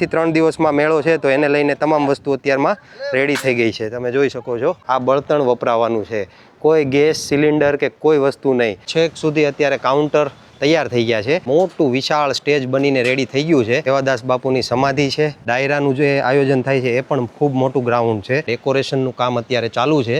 થી 3 દિવસમાં મેળો છે તો એને લઈને તમામ વસ્તુ અત્યારમાં રેડી થઈ ગઈ છે। તમે જોઈ શકો છો આ બળતણ વપરાવાનું છે, કોઈ ગેસ સિલિન્ડર કે કોઈ વસ્તુ નહીં। છેક સુધી અત્યારે કાઉન્ટર તૈયાર થઈ ગયા છે। મોટું વિશાળ સ્ટેજ બનીને રેડી થઈ ગયું છે। સેવાદાસ બાપુની સમાધિ છે, ડાયરાનું જે આયોજન થાય છે એ પણ ખૂબ મોટું ગ્રાઉન્ડ છે। ડેકોરેશનનું કામ અત્યારે ચાલુ છે।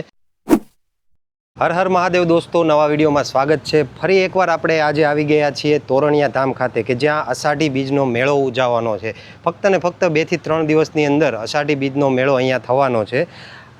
હર હર મહાદેવ દોસ્તો, નવા વિડીયોમાં સ્વાગત છે। ફરી એકવાર આપણે આજે આવી ગયા છીએ તોરણિયા ધામ ખાતે કે જ્યાં અષાઢી બીજનો મેળો ઉજવવાનો છે। ફક્ત ને ફક્ત 2 થી 3 દિવસની અંદર અષાઢી બીજનો મેળો અહીંયા થવાનો છે।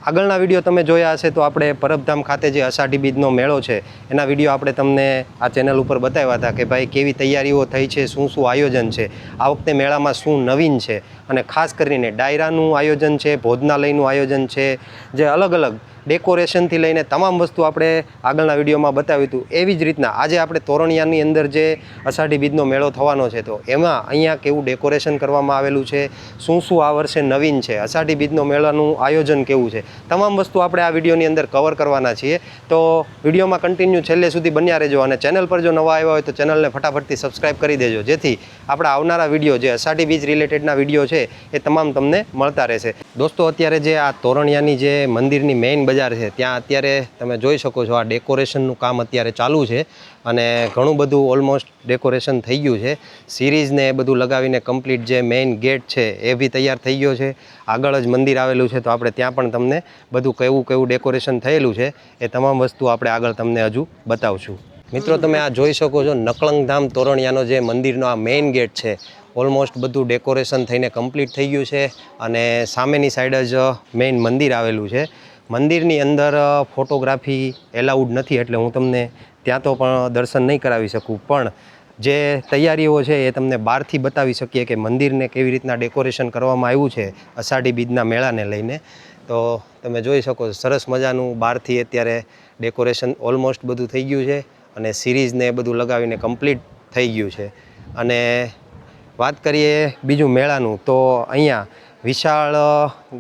આગળના વિડીયો તમે જોયા હશે તો આપણે પરબધામ ખાતે જે અષાઢી બીજનો મેળો છે એના વિડીયો આપણે તમને આ ચેનલ ઉપર બતાવ્યા હતા કે ભાઈ કેવી તૈયારીઓ થઈ છે, શું આયોજન છે, આ વખતે મેળામાં શું નવીન છે, અને ખાસ કરીને ડાયરાનું આયોજન છે, ભોજનાલયનું આયોજન છે, જે અલગ અલગ ડેકોરેશનથી લઈને તમામ વસ્તુ આપણે આગળના વિડીયોમાં બતાવ્યું હતું। એવી જ રીતના આજે આપણે તોરણિયાની અંદર જે અષાઢી બીજનો મેળો થવાનો છે તો એમાં અહીંયા કેવું ડેકોરેશન કરવામાં આવેલું છે, શું આ વર્ષે નવીન છે, અષાઢી બીજનો મેળાનું આયોજન કેવું છે, તમામ વસ્તુ આપણે આ વિડીયોની અંદર કવર કરવાના છીએ। તો વિડીયોમાં કન્ટિન્યુ છેલ્લે સુધી બન્યા રહેજો અને ચેનલ પર જો નવા આવ્યા હોય તો ચેનલને ફટાફટથી સબસ્ક્રાઈબ કરી દેજો, જેથી આપણા આવનારા વિડીયો જે અષાઢી બીજ રિલેટેડના વિડીયો છે એ તમામ તમને મળતા રહેશે। દોસ્તો અત્યારે જે આ તોરણિયાની જે મંદિરની મેઇન બજાર છે ત્યાં અત્યારે તમે જોઈ શકો છો આ ડેકોરેશનનું કામ અત્યારે ચાલુ છે અને ઘણું બધું ઓલમોસ્ટ ડેકોરેશન થઈ ગયું છે। સિરીઝને એ બધું લગાવીને કમ્પ્લીટ જે મેઇન ગેટ છે એ બી તૈયાર થઈ ગયો છે। આગળ જ મંદિર આવેલું છે તો આપણે ત્યાં પણ તમને બધું કેવું ડેકોરેશન થયેલું છે એ તમામ વસ્તુ આપણે આગળ તમને હજુ બતાવશું। મિત્રો તમે આ જોઈ શકો છો નકળંગધામ તોરણિયાનો જે મંદિરનો આ મેઇન ગેટ છે ઓલમોસ્ટ બધું ડેકોરેશન થઈને કમ્પ્લીટ થઈ ગયું છે અને સામેની સાઈડ જ મેઇન મંદિર આવેલું છે। મંદિરની અંદર ફોટોગ્રાફી એલાઉડ નથી એટલે હું તમને ત્યાં તો પણ દર્શન નહીં કરાવી શકું, પણ જે તૈયારીઓ છે એ તમને બહારથી બતાવી શકીએ કે મંદિરને કેવી રીતના ડેકોરેશન કરવામાં આવ્યું છે અષાઢી બીજના મેળાને લઈને। તો તમે જોઈ શકો છો સરસ મજાનું બહારથી અત્યારે ડેકોરેશન ઓલમોસ્ટ બધું થઈ ગયું છે અને સિરીઝને એ બધું લગાવીને કમ્પ્લીટ થઈ ગયું છે। અને વાત કરીએ બીજું મેળાનું તો અહીંયા વિશાળ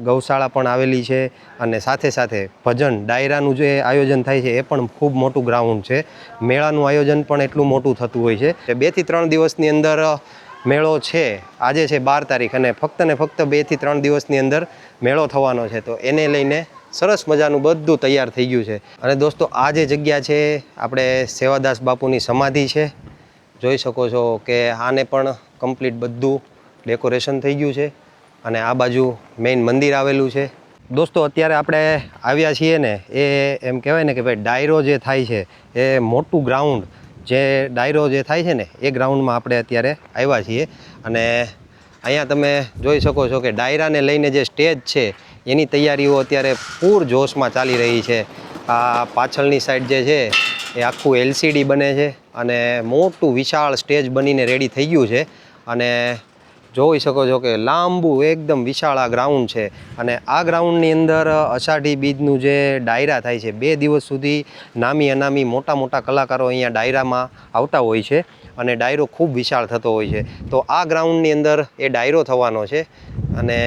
ગૌશાળા પણ આવેલી છે અને સાથે સાથે ભજન ડાયરાનું જે આયોજન થાય છે એ પણ ખૂબ મોટું ગ્રાઉન્ડ છે। મેળાનું આયોજન પણ એટલું મોટું થતું હોય છે। 2 થી 3 દિવસની અંદર મેળો છે, આજે છે 12 તારીખ અને ફક્ત ને ફક્ત 2 થી 3 દિવસની અંદર મેળો થવાનો છે તો એને લઈને સરસ મજાનું બધું તૈયાર થઈ ગયું છે। અને દોસ્તો આ જે જગ્યા છે આપણે સેવાદાસ બાપુની સમાધિ છે, જોઈ શકો છો કે આને પણ કમ્પ્લીટ બધું ડેકોરેશન થઈ ગયું છે અને આ બાજુ મેઇન મંદિર આવેલું છે। દોસ્તો અત્યારે આપણે આવ્યા છીએ ને એ એમ કહેવાય ને કે ભાઈ ડાયરો જે થાય છે એ મોટું ગ્રાઉન્ડ જે ડાયરો જે થાય છે ને એ ગ્રાઉન્ડમાં આપણે અત્યારે આવ્યા છીએ અને અહીંયા તમે જોઈ શકો છો કે ડાયરાને લઈને જે સ્ટેજ છે એની તૈયારીઓ અત્યારે પૂર જોશમાં ચાલી રહી છે। આ પાછળની સાઈડ જે છે એ આખું LCD બને છે અને મોટું વિશાળ સ્ટેજ બનીને રેડી થઈ ગયું છે અને જોઈ શકો છો કે લાંબુ એકદમ વિશાળ આ ગ્રાઉન્ડ છે અને આ ગ્રાઉન્ડની અંદર અષાઢી બીજનું જે ડાયરા થાય છે 2 દિવસ સુધી નામી અનામી મોટા કલાકારો અહીંયા ડાયરામાં આવતા હોય છે અને ડાયરો ખૂબ વિશાળ થતો હોય છે। તો આ ગ્રાઉન્ડની અંદર એ ડાયરો થવાનો છે અને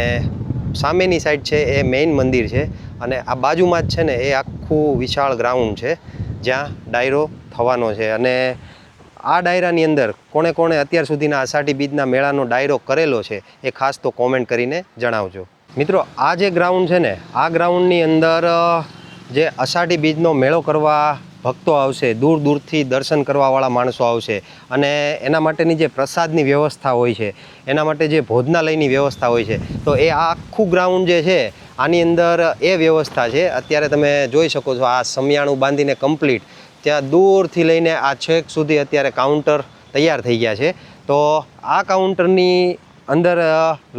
સામેની સાઈડ છે એ મેઇન મંદિર છે અને આ બાજુમાં જ છે ને એ આખું વિશાળ ગ્રાઉન્ડ છે જ્યાં ડાયરો થવાનો છે। અને આ ડાયરાની અંદર કોણે અત્યાર સુધીના અષાઢી બીજના મેળાનો ડાયરો કરેલો છે એ ખાસ તો કોમેન્ટ કરીને જણાવજો। મિત્રો આ જે ગ્રાઉન્ડ છે ને આ ગ્રાઉન્ડની અંદર જે અષાઢી બીજનો મેળો કરવા ભક્તો આવશે, દૂર દૂરથી દર્શન કરવાવાળા માણસો આવશે અને એના માટેની જે પ્રસાદની વ્યવસ્થા હોય છે, એના માટે જે ભોજનાલયની વ્યવસ્થા હોય છે તો એ આખું ગ્રાઉન્ડ જે છે આની અંદર એ વ્યવસ્થા છે। અત્યારે તમે જોઈ શકો છો આ સમિયાણું બાંધીને કમ્પ્લીટ ત્યાં દૂરથી લઈને આ છેક સુધી અત્યારે કાઉન્ટર તૈયાર થઈ ગયા છે। તો આ કાઉન્ટરની અંદર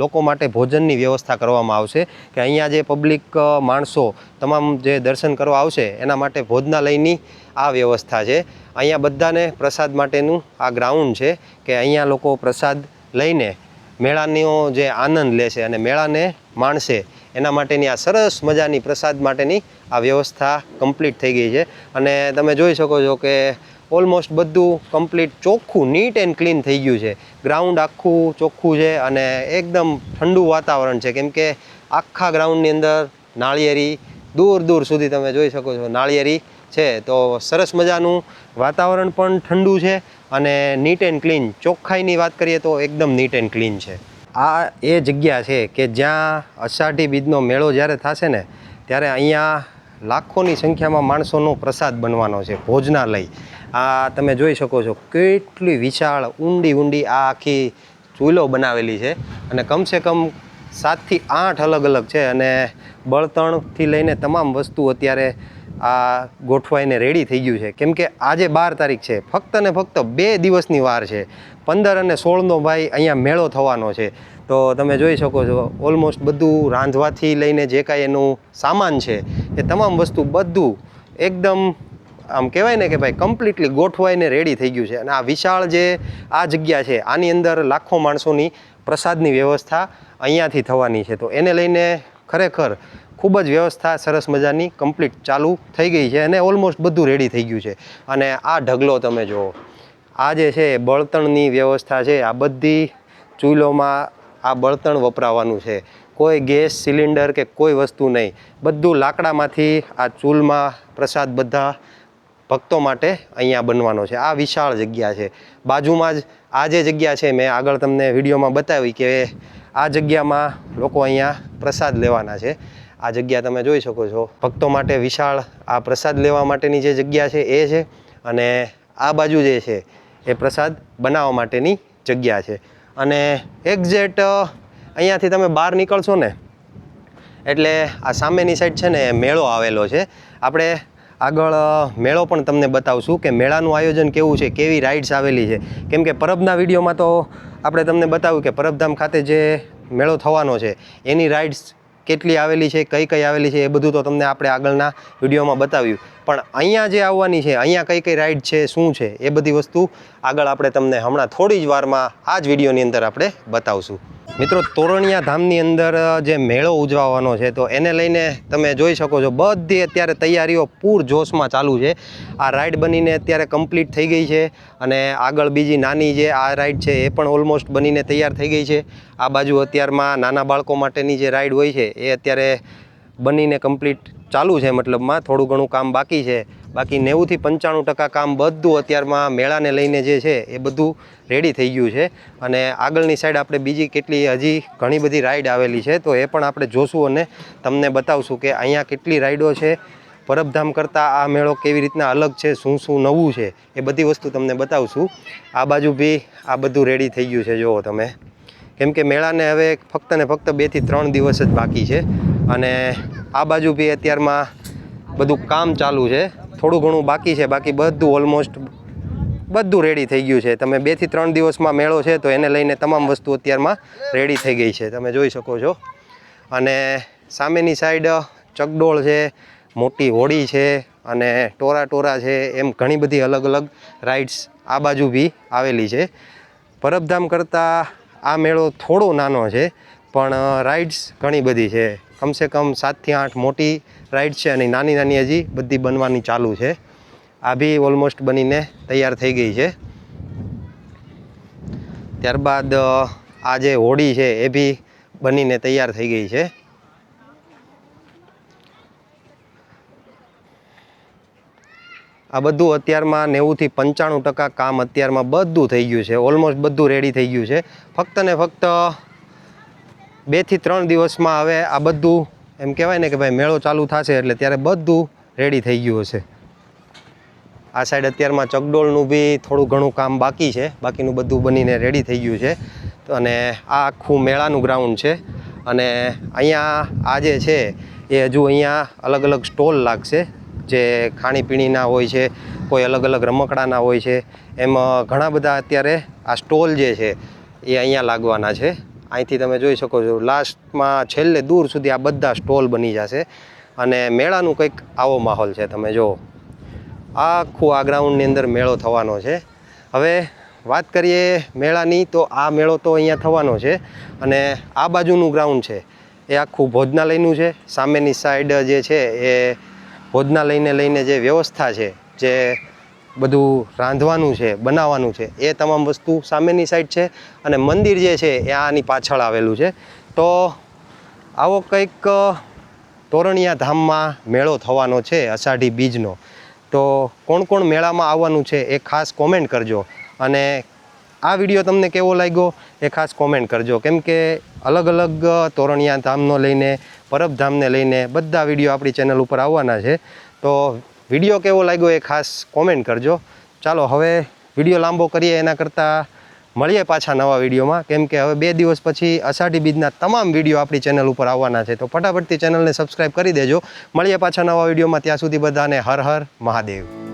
લોકો માટે ભોજનની વ્યવસ્થા કરવામાં આવશે કે અહીંયા જે પબ્લિક માણસો તમામ જે દર્શન કરવા આવશે એના માટે ભોજનાલયની આ વ્યવસ્થા છે। અહીંયા બધાને પ્રસાદ માટેનું આ ગ્રાઉન્ડ છે કે અહીંયા લોકો પ્રસાદ લઈને મેળાનો જે આનંદ લેશે અને મેળાને માણશે એના માટેની આ સરસ મજાની પ્રસાદ માટેની આ વ્યવસ્થા કમ્પ્લીટ થઈ ગઈ છે। અને તમે જોઈ શકો છો કે ઓલમોસ્ટ બધું કમ્પ્લીટ ચોખ્ખું નીટ એન્ડ ક્લીન થઈ ગયું છે। ગ્રાઉન્ડ આખું ચોખ્ખું છે અને એકદમ ઠંડુ વાતાવરણ છે કેમ કે આખા ગ્રાઉન્ડની અંદર નાળિયેરી દૂર સુધી તમે જોઈ શકો છો નાળિયેરી છે। તો સરસ મજાનું વાતાવરણ પણ ઠંડુ છે અને નીટ એન્ડ ક્લીન, ચોખ્ખાઈની વાત કરીએ તો એકદમ નીટ એન્ડ ક્લીન છે। આ એ જગ્યા છે કે જ્યાં અષાઢી બીજનો મેળો જ્યારે થશે ને ત્યારે અહીંયા લાખોની સંખ્યામાં માણસોનો પ્રસાદ બનવાનો છે, ભોજનાલય. આ તમે જોઈ શકો છો કેટલી વિશાળ ઊંડી આ આખી ચૂલો બનાવેલી છે અને કમસે કમ 7 થી 8 અલગ અલગ છે અને બળતણથી લઈને તમામ વસ્તુ અત્યારે આ ગોઠવાઈને રેડી થઈ ગયું છે. કેમ કે આજે 12 તારીખ છે, ફક્ત ને ફક્ત 2 દિવસની વાર છે. 15 અને 16નો ભાઈ અહીંયા મેળો થવાનો છે. તો તમે જોઈ શકો છો ઓલમોસ્ટ બધું રાંધવાથી લઈને જે કાંઈ એનું સામાન છે એ તમામ વસ્તુ બધું એકદમ આમ કહેવાય ને કે ભાઈ કમ્પ્લીટલી ગોઠવાઈને રેડી થઈ ગયું છે. અને આ વિશાળ જે આ જગ્યા છે આની અંદર લાખો માણસોની પ્રસાદની વ્યવસ્થા અહીંયાથી થવાની છે. તો એને લઈને ખરેખર ખૂબ જ વ્યવસ્થા સરસ મજાની કમ્પ્લીટ ચાલુ થઈ ગઈ છે અને ઓલમોસ્ટ બધું રેડી થઈ ગયું છે. અને આ ઢગલો તમે જુઓ, આ જે છે બળતણની વ્યવસ્થા છે, આ બધી ચૂલોમાં આ બળતણ વપરાવાનું છે. કોઈ ગેસ સિલિન્ડર કે કોઈ વસ્તુ નહીં, બધું લાકડામાંથી આ ચૂલમાં પ્રસાદ બધા ભક્તો માટે અહીંયા બનવાનો છે. આ વિશાળ જગ્યા છે. બાજુમાં જ આ જે જગ્યા છે મેં આગળ તમને વિડીયોમાં બતાવી કે આ જગ્યામાં લોકો અહીંયા પ્રસાદ લેવાના છે. આ જગ્યા તમે જોઈ શકો છો, ભક્તો માટે વિશાળ આ પ્રસાદ લેવા માટેની જે જગ્યા છે એ છે. અને આ બાજુ જે છે એ પ્રસાદ બનાવવા માટેની જગ્યા છે. અને એક્ઝેક્ટ અહીંયાથી તમે બહાર નીકળશો ને એટલે આ સામેની સાઈડ છે ને મેળો આવેલો છે. આપણે આગળ મેળો પણ તમને બતાવશું કે મેળાનું આયોજન કેવું છે, કેવી રાઇડ્સ આવેલી છે. કેમ કે પરબના વિડીયોમાં તો આપણે તમને બતાવ્યું કે પરબધામ ખાતે જે મેળો થવાનો છે એની રાઇડ્સ કેટલી આવેલી છે, કઈ આવેલી છે એ બધું તો તમને આપણે આગળના વિડીયોમાં બતાવ્યું. પણ અહીંયા જે આવવાની છે, અહીંયા કઈ રાઇડ છે, શું છે એ બધી વસ્તુ આગળ આપણે તમને હમણાં થોડી જ વારમાં આ જ વિડીયોની અંદર આપણે બતાવશું. મિત્રો, તોરણિયા ધામની અંદર જે મેળો ઉજવવાનો છે તો એને લઈને તમે જોઈ શકો છો બધી અત્યારે તૈયારીઓ પૂર જોશમાં ચાલુ છે. આ રાઇડ બનીને અત્યારે કમ્પ્લીટ થઈ ગઈ છે અને આગળ બીજી નાની જે આ રાઇડ છે એ પણ ઓલમોસ્ટ બનીને તૈયાર થઈ ગઈ છે. આ બાજુ અત્યારમાં નાના બાળકો માટેની જે રાઇડ હોય છે એ અત્યારે બનીને કમ્પ્લીટ ચાલુ છે. મતલબમાં થોડું ઘણું કામ બાકી છે. બાકી 90 થી 95% કામ બધું અત્યારમાં મેળાને લઈને જે છે એ બધું રેડી થઈ ગયું છે. અને આગળની સાઈડ આપણે બીજી કેટલી હજી ઘણી બધી રાઈડ આવેલી છે તો એ પણ આપણે જોશું અને તમને બતાવશું કે અહીંયા કેટલી રાઈડો છે, પરબધામ કરતાં આ મેળો કેવી રીતના અલગ છે, શું નવું છે એ બધી વસ્તુ તમને બતાવશું. આ બાજુ બી આ બધું રેડી થઈ ગયું છે જુઓ તમે. કેમ કે મેળાને હવે ફક્ત ને ફક્ત 2 થી 3 દિવસ જ બાકી છે. અને આ બાજુ બી અત્યારમાં બધું કામ ચાલુ છે, થોડું ઘણું બાકી છે, બાકી બધું ઓલમોસ્ટ બધું રેડી થઈ ગયું છે. તમે 2 થી 3 દિવસમાં મેળો છે તો એને લઈને તમામ વસ્તુ અત્યારમાં રેડી થઈ ગઈ છે, તમે જોઈ શકો છો. અને સામેની સાઈડ ચકડોળ છે, મોટી હોડી છે અને ટોરા છે, એમ ઘણી બધી અલગ અલગ રાઇડ્સ આ બાજુ બી આવેલી છે. પરબધામ કરતાં આ મેળો થોડો નાનો છે પણ રાઇડ્સ ઘણી બધી છે. કમસે કમ 7 થી 8 મોટી રાઇડ્સ છે અને નાની હજી બધી બનવાની ચાલુ છે. આ બી ઓલમોસ્ટ બનીને તૈયાર થઈ ગઈ છે. ત્યારબાદ આ જે હોડી છે એ બી બનીને તૈયાર થઈ ગઈ છે. આ બધું અત્યારમાં 90 થી 95% કામ અત્યારમાં બધું થઈ ગયું છે, ઓલમોસ્ટ બધું રેડી થઈ ગયું છે. ફક્ત ને ફક્ત 2 થી 3 દિવસમાં હવે આ બધું એમ કહેવાય ને કે ભાઈ મેળો ચાલુ થશે એટલે ત્યારે બધું રેડી થઈ ગયું હશે. આ સાઈડ અત્યારમાં ચકડોળનું બી થોડું ઘણું કામ બાકી છે, બાકીનું બધું બનીને રેડી થઈ ગયું છે. અને આ આખું મેળાનું ગ્રાઉન્ડ છે. અને અહીંયા આ જે છે એ હજુ અહીંયા અલગ અલગ સ્ટોલ લાગશે, જે ખાણીપીણીના હોય છે, કોઈ અલગ અલગ રમકડાના હોય છે, એમ ઘણા બધા અત્યારે આ સ્ટોલ જે છે એ અહીંયા લાગવાના છે. અહીંથી તમે જોઈ શકો છો લાસ્ટમાં છેલ્લે દૂર સુધી આ બધા સ્ટોલ બની જશે. અને મેળાનું કંઈક આવો માહોલ છે, તમે જુઓ આખું આ ગ્રાઉન્ડની અંદર મેળો થવાનો છે. હવે વાત કરીએ મેળાની તો આ મેળો તો અહીંયા થવાનો છે અને આ બાજુનું ગ્રાઉન્ડ છે એ આખું ભોજનાલયનું છે. સામેની સાઈડ જે છે એ ભોજનાલયને લઈને જે વ્યવસ્થા છે, જે બધું રાંધવાનું છે, બનાવવાનું છે, એ તમામ વસ્તુ સામેની સાઈડ છે. અને મંદિર જે છે એ આની પાછળ આવેલું છે. તો આવો કંઈક તોરણિયા ધામમાં મેળો થવાનો છે અષાઢી બીજનો. તો કોણ મેળામાં આવવાનું છે એ ખાસ કોમેન્ટ કરજો. અને આ વિડીયો તમને કેવો લાગ્યો એ ખાસ કોમેન્ટ કરજો, કેમ કે અલગ અલગ તોરણિયા ધામનો લઈને પરબધામને લઈને બધા વિડીયો આપણી ચેનલ ઉપર આવવાના છે. તો વિડીયો કેવો લાગ્યો એ ખાસ કોમેન્ટ કરજો. ચાલો હવે વિડીયો લાંબો કરીએ એના કરતાં મળીએ પાછા નવા વિડીયોમાં, કેમ કે હવે 2 દિવસ પછી અષાઢી બીજના તમામ વિડીયો આપણી ચેનલ ઉપર આવવાના છે. તો ફટાફટથી ચેનલને સબસ્ક્રાઈબ કરી દેજો. મળીએ પાછા નવા વિડીયોમાં. ત્યાં સુધી બધાને હર હર મહાદેવ.